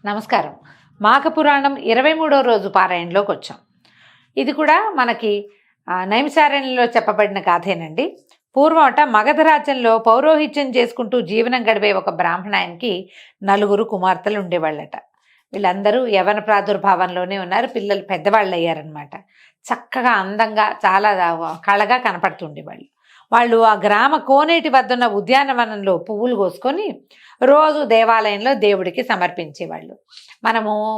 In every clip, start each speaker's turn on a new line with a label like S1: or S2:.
S1: నమస్కారం. మాఘ పురాణం 23వ రోజు పారాయణలోకి వచ్చాం. ఇది కూడా మనకి నైమిసారణ్యంలో చెప్పబడిన గాథేనండి. పూర్వమట మగధ రాజ్యంలో పౌరోహిత్యం చేసుకుంటూ జీవనం గడిపే ఒక బ్రాహ్మణానికి 4 కుమార్తెలు ఉండేవాళ్ళట. వీళ్ళందరూ యవన ప్రాదుర్భావంలోనే ఉన్నారు. పిల్లలు పెద్దవాళ్ళు అయ్యారనమాట. చక్కగా అందంగా చాలా కళగా కనపడుతుండేవాళ్ళు. వాళ్ళు ఆ గ్రామ కోనేటి వద్దున్న ఉద్యానవనంలో పువ్వులు కోసుకొని రోజు దేవాలయంలో దేవుడికి సమర్పించేవాళ్ళు.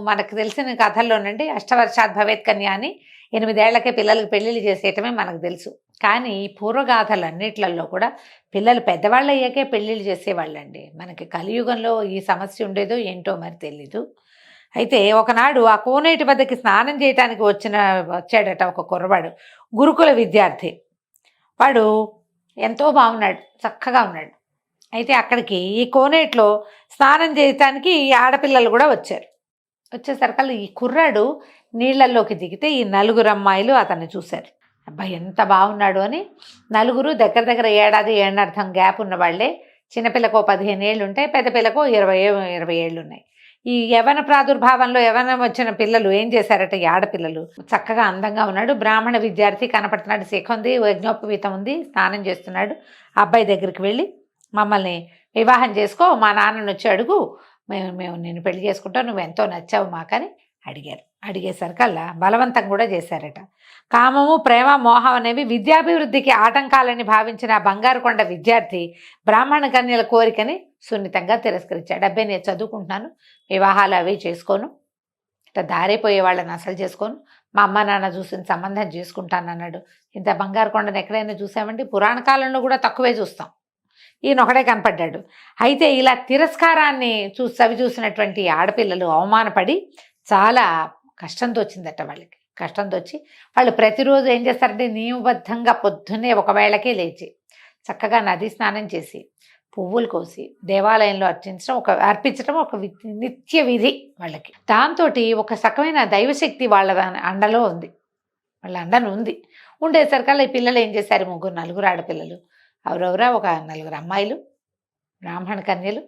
S1: మనకు తెలిసిన కథల్లోనండి అష్టవర్షాత్ భవేత్ కన్య అని 8 ఏళ్లకే పిల్లలకి పెళ్ళిళ్ళు చేసేయటమే మనకు తెలుసు. కానీ పూర్వగాథలన్నిట్లలో కూడా పిల్లలు పెద్దవాళ్ళు అయ్యాకే పెళ్ళిళ్ళు చేసేవాళ్ళండి. మనకి కలియుగంలో ఈ సమస్య ఉండేదో ఏంటో మరి తెలీదు. అయితే ఒకనాడు ఆ కోనేటి వద్దకి స్నానం చేయటానికి వచ్చాడట ఒక కుర్రవాడు, గురుకుల విద్యార్థి. వాడు ఎంతో బాగున్నాడు, చక్కగా ఉన్నాడు. అయితే అక్కడికి ఈ కోనేటిలో స్నానం చేయటానికి ఈ ఆడపిల్లలు కూడా వచ్చారు. వచ్చేసరికల్లా ఈ కుర్రాడు నీళ్లలోకి దిగితే ఈ 4 అమ్మాయిలు అతన్ని చూశారు. అబ్బాయి ఎంత బాగున్నాడు అని. 4 దగ్గర ఏడార్థం గ్యాప్ ఉన్న వాళ్ళే. చిన్నపిల్లకు 15 ఏళ్ళు ఉంటాయి, పెద్ద పిల్లకు 20 ఏళ్ళు ఉన్నాయి. ఈ యవన ప్రాదుర్భావంలో యవనం వచ్చిన పిల్లలు ఏం చేశారట, ఈ ఆడపిల్లలు చక్కగా అందంగా ఉన్నాడు, బ్రాహ్మణ విద్యార్థి కనపడుతున్నాడు, శిఖ ఉంది, యజ్ఞోపవీతం ఉంది, స్నానం చేస్తున్నాడు. అబ్బాయి దగ్గరికి వెళ్ళి మమ్మల్ని వివాహం చేసుకో, మా నాన్నని వచ్చి అడుగు, మేము నేను పెళ్లి చేసుకుంటాం, నువ్వు ఎంతో నచ్చావు మాకని అడిగారు. అడిగేసరికల్లా బలవంతం కూడా చేశారట. కామము, ప్రేమ, మోహం అనేవి విద్యాభివృద్ధికి ఆటంకాలని భావించిన బంగారు కొండ విద్యార్థి బ్రాహ్మణ కన్యల కోరికని సున్నితంగా తిరస్కరించాడు. అబ్బాయి నేను చదువుకుంటున్నాను, వివాహాలు అవి చేసుకోను, ఇట్లా దారైపోయే వాళ్ళని అసలు చేసుకోను, మా అమ్మ నాన్న చూసిన సంబంధం చేసుకుంటానన్నాడు. ఇంత బంగారు కొండను ఎక్కడైనా చూసామండి? పురాణ కాలంలో కూడా తక్కువే చూస్తాం. ఈయన ఒకడే కనపడ్డాడు. అయితే ఇలా తిరస్కారాన్ని చవి చూసినటువంటి ఆడపిల్లలు అవమానపడి చాలా కష్టంతో వచ్చిందట వాళ్ళకి. కష్టంతో వచ్చి వాళ్ళు ప్రతిరోజు ఏం చేస్తారంటే నియమబద్ధంగా పొద్దున్నే ఒకవేళకే లేచి చక్కగా నది స్నానం చేసి పువ్వులు కోసి దేవాలయంలో అర్పించడం ఒక నిత్య విధి వాళ్ళకి. దాంతో ఒక రకమైన దైవశక్తి వాళ్ళ అండలో ఉంది, వాళ్ళ అండను ఉంది. ఉండేసరికల్లా ఈ పిల్లలు ఏం చేశారు, 4 ఆడపిల్లలు, ఎవరెవరా ఒక 4 అమ్మాయిలు బ్రాహ్మణ కన్యలు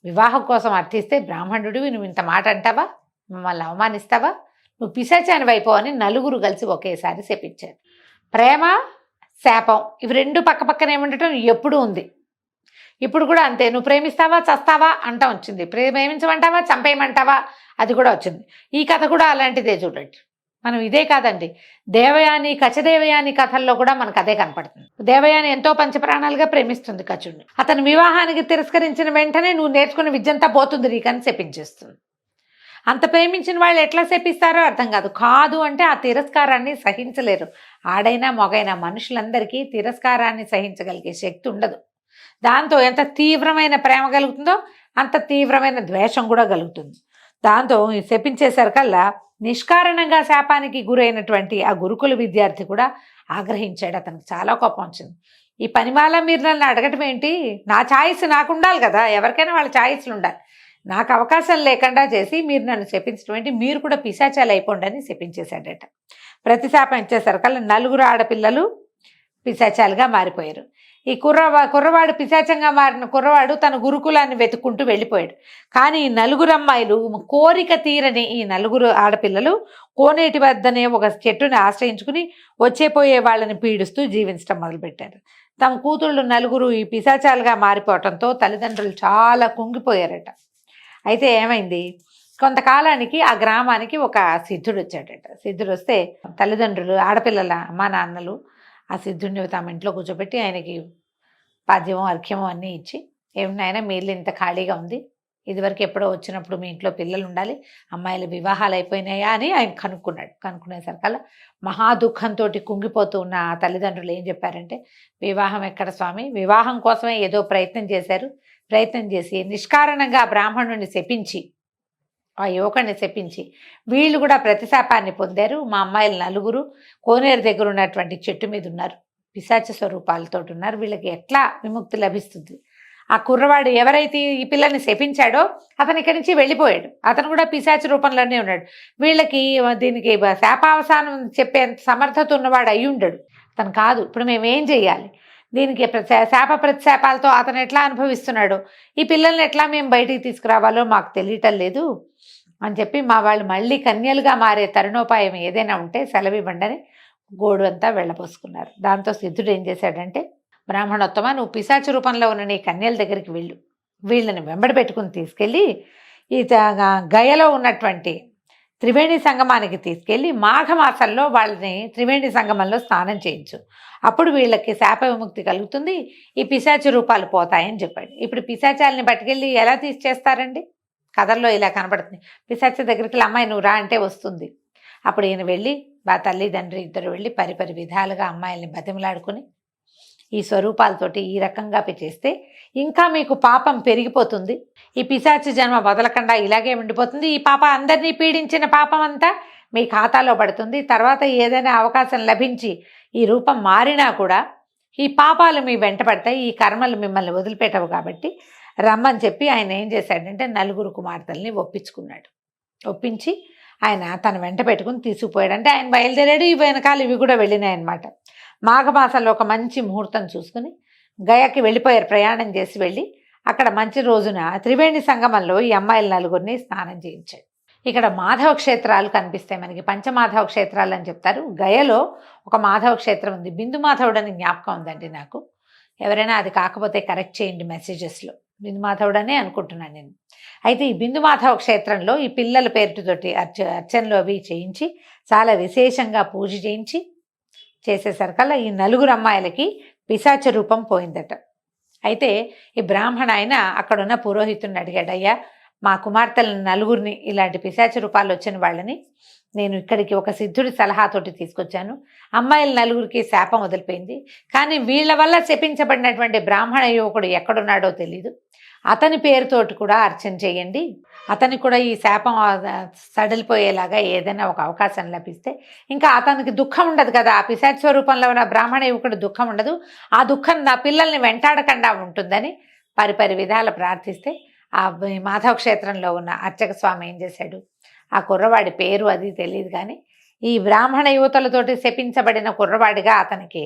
S1: వివాహం కోసం అర్థిస్తే, బ్రాహ్మణుడివి నువ్వు ఇంత మాట అంటావా, మమ్మల్ని అవమానిస్తావా, నువ్వు పిశాచాని వైపో అని 4 కలిసి ఒకేసారి శపించారు. ప్రేమ, శాపం ఇవి 2 పక్కనే ఉండటం ఎప్పుడూ ఉంది. ఇప్పుడు కూడా అంతే. నువ్వు ప్రేమిస్తావా చస్తావా అంటా వచ్చింది, ప్రేమించమంటావా చంపేయమంటావా అది కూడా వచ్చింది. ఈ కథ కూడా అలాంటిదే చూడండి. మనం ఇదే కాదండి, దేవయాని, కచదేవయాని కథల్లో కూడా మనకు అదే కనపడుతుంది. దేవయాని ఎంతో పంచప్రాణాలుగా ప్రేమిస్తుంది కచుడిని. అతను వివాహానికి తిరస్కరించిన వెంటనే నువ్వు నేర్చుకున్న విద్యంతా పోతుంది నీకని శపించేస్తుంది. అంత ప్రేమించిన వాళ్ళు ఎట్లా శపిస్తారో అర్థం కాదు అంటే ఆ తిరస్కారాన్ని సహించలేరు. ఆడైనా మొగైనా మనుషులందరికీ తిరస్కారాన్ని సహించగలిగే శక్తి ఉండదు. దాంతో ఎంత తీవ్రమైన ప్రేమ కలుగుతుందో అంత తీవ్రమైన ద్వేషం కూడా కలుగుతుంది. దాంతో శపించేసరికల్లా నిష్కారణంగా శాపానికి గురైనటువంటి ఆ గురుకుల విద్యార్థి కూడా ఆగ్రహించాడు. అతనికి చాలా కోపం వచ్చింది. ఈ పనిమాల మీరు నన్ను అడగటం ఏంటి, నా ఛాయిస్ నాకు ఉండాలి కదా, ఎవరికైనా వాళ్ళ ఛాయిస్లు ఉండాలి, నాకు అవకాశం లేకుండా చేసి మీరు నన్ను శపించడం ఏంటి, మీరు కూడా పిశాచాలు అయిపోండి అని శపించేశాడట. ప్రతిశాపం ఇచ్చేసరికల్లా 4 ఆడపిల్లలు పిశాచాలుగా మారిపోయారు. ఈ కుర్రవాడు పిశాచంగా మారిన కుర్రవాడు తన గురుకులాన్ని వెతుక్కుంటూ వెళ్ళిపోయాడు. కానీ ఈ 4 అమ్మాయిలు కోరిక తీరని ఈ 4 ఆడపిల్లలు కోనేటి వద్దనే ఒక చెట్టుని ఆశ్రయించుకుని వచ్చేపోయే వాళ్ళని పీడిస్తూ జీవించడం మొదలుపెట్టారు. తమ కూతుళ్ళు 4 ఈ పిశాచాలుగా మారిపోవటంతో తల్లిదండ్రులు చాలా కుంగిపోయారట. అయితే ఏమైంది, కొంతకాలానికి ఆ గ్రామానికి ఒక సిద్ధుడు వచ్చాడట. సిద్ధుడు వస్తే తల్లిదండ్రులు, ఆడపిల్లల అమ్మా నాన్నలు ఆ సిద్ధుడిని తమ ఇంట్లో కూర్చోబెట్టి ఆయనకి పాద్యము అర్ఘ్యము అన్నీ ఇచ్చి, ఏమన్నాయన మీ ఇల్లు ఇంత ఖాళీగా ఉంది, ఇదివరకు ఎప్పుడో వచ్చినప్పుడు మీ ఇంట్లో పిల్లలు ఉండాలి, అమ్మాయిల వివాహాలు అయిపోయినాయా అని ఆయన కనుక్కున్నాడు. కనుక్కునేసరికల్లా మహా దుఃఖంతో కుంగిపోతూ ఉన్న ఆ తల్లిదండ్రులు ఏం చెప్పారంటే, వివాహం ఎక్కడ స్వామి, వివాహం కోసమే ఏదో ప్రయత్నం చేశారు, ప్రయత్నం చేసి నిష్కారణంగా బ్రాహ్మణుడిని శపించి, ఆ యువకుడిని శపించి వీళ్ళు కూడా ప్రతిశాపాన్ని పొందారు. మా అమ్మాయిలు 4 కోనేరు దగ్గర ఉన్నటువంటి చెట్టు మీద ఉన్నారు, పిశాచ స్వరూపాలతో ఉన్నారు, వీళ్ళకి ఎట్లా విముక్తి లభిస్తుంది? ఆ కుర్రవాడు ఎవరైతే ఈ పిల్లల్ని శపించాడో అతను ఇక్కడి నుంచి వెళ్ళిపోయాడు, అతను కూడా పిశాచ రూపంలోనే ఉన్నాడు. వీళ్ళకి దీనికి శాపావసానం చెప్పే సమర్థత ఉన్నవాడు అయి ఉండడు, అతను కాదు. ఇప్పుడు మేమేం చెయ్యాలి, దీనికి శాప ప్రతిశాపాలతో అతను ఎట్లా అనుభవిస్తున్నాడు, ఈ పిల్లల్ని ఎట్లా మేము బయటికి తీసుకురావాలో మాకు తెలియటం లేదు అని చెప్పి మా వాళ్ళు మళ్ళీ కన్యలుగా మారే తరుణోపాయం ఏదైనా ఉంటే సెలవివ్వండి గోడు అంతా వెళ్ళపోసుకున్నారు. దాంతో సిద్ధుడు ఏం చేశాడంటే, బ్రాహ్మణోత్తమ నువ్వు పిశాచ రూపంలో ఉన్న నీ కన్యల దగ్గరికి వెళ్ళు, వీళ్ళని వెంబడి పెట్టుకుని తీసుకెళ్ళి ఈ గయలో ఉన్నటువంటి త్రివేణి సంగమానికి తీసుకెళ్ళి మాఘమాసంలో వాళ్ళని త్రివేణి సంగమంలో స్నానం చేయించు, అప్పుడు వీళ్ళకి శాప విముక్తి కలుగుతుంది, ఈ పిశాచ రూపాలు పోతాయని చెప్పాడు. ఇప్పుడు పిశాచాలని పట్టుకెళ్ళి ఎలా తీసేస్తారండి? కథల్లో ఇలా కనబడుతుంది. పిశాచ దగ్గరికి వెళ్ళి అమ్మాయి నువ్వు రా అంటే వస్తుంది. అప్పుడు ఈయన వెళ్ళి తల్లిదండ్రి ఇద్దరు వెళ్ళి పరిపరి విధాలుగా అమ్మాయిల్ని బతిమలాడుకుని ఈ స్వరూపాలతోటి ఈ రకంగా చేస్తే ఇంకా మీకు పాపం పెరిగిపోతుంది, ఈ పిశాచి జన్మ వదలకుండా ఇలాగే ఉండిపోతుంది, ఈ పాప అందరినీ పీడించిన పాపం అంతా మీ ఖాతాలో పడుతుంది, తర్వాత ఏదైనా అవకాశం లభించి ఈ రూపం మారినా కూడా ఈ పాపాలు మీ వెంట పడతాయి, ఈ కర్మలు మిమ్మల్ని వదిలిపెట్టవు కాబట్టి రమ్మని చెప్పి ఆయన ఏం చేశాడంటే 4 కుమార్తెల్ని ఒప్పించుకున్నాడు. ఒప్పించి ఆయన తన వెంట పెట్టుకుని తీసుకుపోయాడు. అంటే ఆయన బయలుదేరాడు, ఈ వెనకాల ఇవి కూడా వెళ్ళినాయి అనమాట. మాఘమాసంలో ఒక మంచి ముహూర్తం చూసుకుని గయకి వెళ్ళిపోయారు. ప్రయాణం చేసి వెళ్ళి అక్కడ మంచి రోజున త్రివేణి సంగమంలో ఈ అమ్మాయిల 4 స్నానం చేయించాడు. ఇక్కడ మాధవ క్షేత్రాలు కనిపిస్తాయి మనకి, పంచమాధవ క్షేత్రాలు అని చెప్తారు. గయలో ఒక మాధవ క్షేత్రం ఉంది, బిందు మాధవుడు అని జ్ఞాపకం ఉందండి నాకు. ఎవరైనా అది కాకపోతే కరెక్ట్ చేయండి మెసేజెస్లో. బిందు మాధవుడనే అనుకుంటున్నాను నేను. అయితే ఈ బిందు మాధవ క్షేత్రంలో ఈ పిల్లల పేరుతోటి అర్చనలు అవి చేయించి చాలా విశేషంగా పూజ చేయించి చేసేసరికల్లా ఈ 4 అమ్మాయిలకి పిశాచ రూపం పోయిందట. అయితే ఈ బ్రాహ్మణ ఆయన అక్కడున్న పురోహితుడిని అడిగాడు, అయ్యా మా కుమార్తెలను 4 ఇలాంటి పిశాచ రూపాలు వచ్చిన వాళ్ళని నేను ఇక్కడికి ఒక సిద్ధుడి సలహాతోటి తీసుకొచ్చాను, అమ్మాయిల 4 శాపం వదిలిపోయింది, కానీ వీళ్ళ వల్ల శపించబడినటువంటి బ్రాహ్మణ యువకుడు ఎక్కడున్నాడో తెలీదు, అతని పేరుతోటి కూడా అర్చన చేయండి, అతనికి కూడా ఈ శాపం సడలిపోయేలాగా ఏదైనా ఒక అవకాశం లభిస్తే ఇంకా అతనికి దుఃఖం ఉండదు కదా, ఆ పిశాచ స్వరూపంలో ఉన్న బ్రాహ్మణ యువకుడు దుఃఖం ఉండదు, ఆ దుఃఖం నా పిల్లల్ని వెంటాడకుండా ఉంటుందని పరిపరి విధాలు ప్రార్థిస్తే ఆ మాధవ క్షేత్రంలో ఉన్న అర్చక స్వామి ఏం చేశాడు, ఆ కుర్రవాడి పేరు అది తెలియదు కానీ ఈ బ్రాహ్మణ యువతలతోటి శపించబడిన కుర్రవాడిగా అతనికి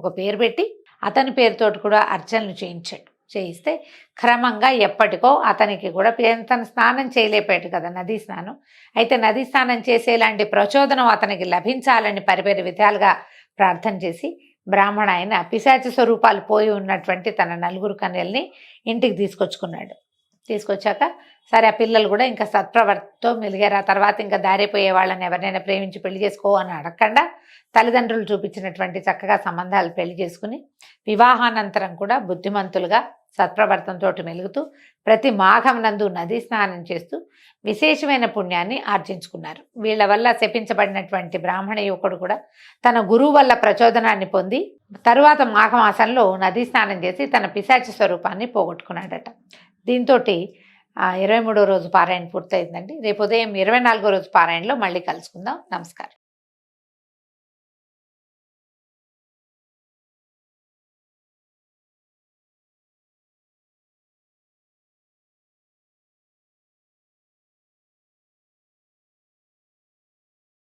S1: ఒక పేరు పెట్టి అతని పేరుతోటి కూడా అర్చనలు చేయించాడు. చేయిస్తే క్రమంగా ఎప్పటికో అతనికి కూడా తను స్నానం చేయలేపాడు కదా, నదీ స్నానం. అయితే నదీ స్నానం చేసేలాంటి ప్రచోదనం అతనికి లభించాలని పరిపరి విధాలుగా ప్రార్థన చేసి బ్రాహ్మణ ఆయన పిశాచ స్వరూపాలు పోయి ఉన్నటువంటి తన 4 కన్యల్ని ఇంటికి తీసుకొచ్చుకున్నాడు. తీసుకొచ్చాక సరే ఆ పిల్లలు కూడా ఇంకా సత్ప్రవర్తితో మెలిగారు. ఆ తర్వాత ఇంకా దారిపోయే వాళ్ళని ఎవరినైనా ప్రేమించి పెళ్లి చేసుకో అని అడగకుండా తల్లిదండ్రులు చూపించినటువంటి చక్కగా సంబంధాలు పెళ్లి చేసుకుని వివాహానంతరం కూడా బుద్ధిమంతులుగా సత్ప్రవర్తనతో మెలుగుతూ ప్రతి మాఘం నందు నదీ స్నానం చేస్తూ విశేషమైన పుణ్యాన్ని ఆర్జించుకున్నారు. వీళ్ళ వల్ల శపించబడినటువంటి బ్రాహ్మణ యువకుడు కూడా తన గురువు వల్ల ప్రచోదనాన్ని పొంది తరువాత మాఘమాసంలో నదీ స్నానం చేసి తన పిశాచ స్వరూపాన్ని పోగొట్టుకున్నాడట. దీంతో 23వ రోజు పారాయణ పూర్తయిందండి. రేపు ఉదయం 24వ రోజు పారాయణలో మళ్ళీ కలుసుకుందాం. నమస్కారం.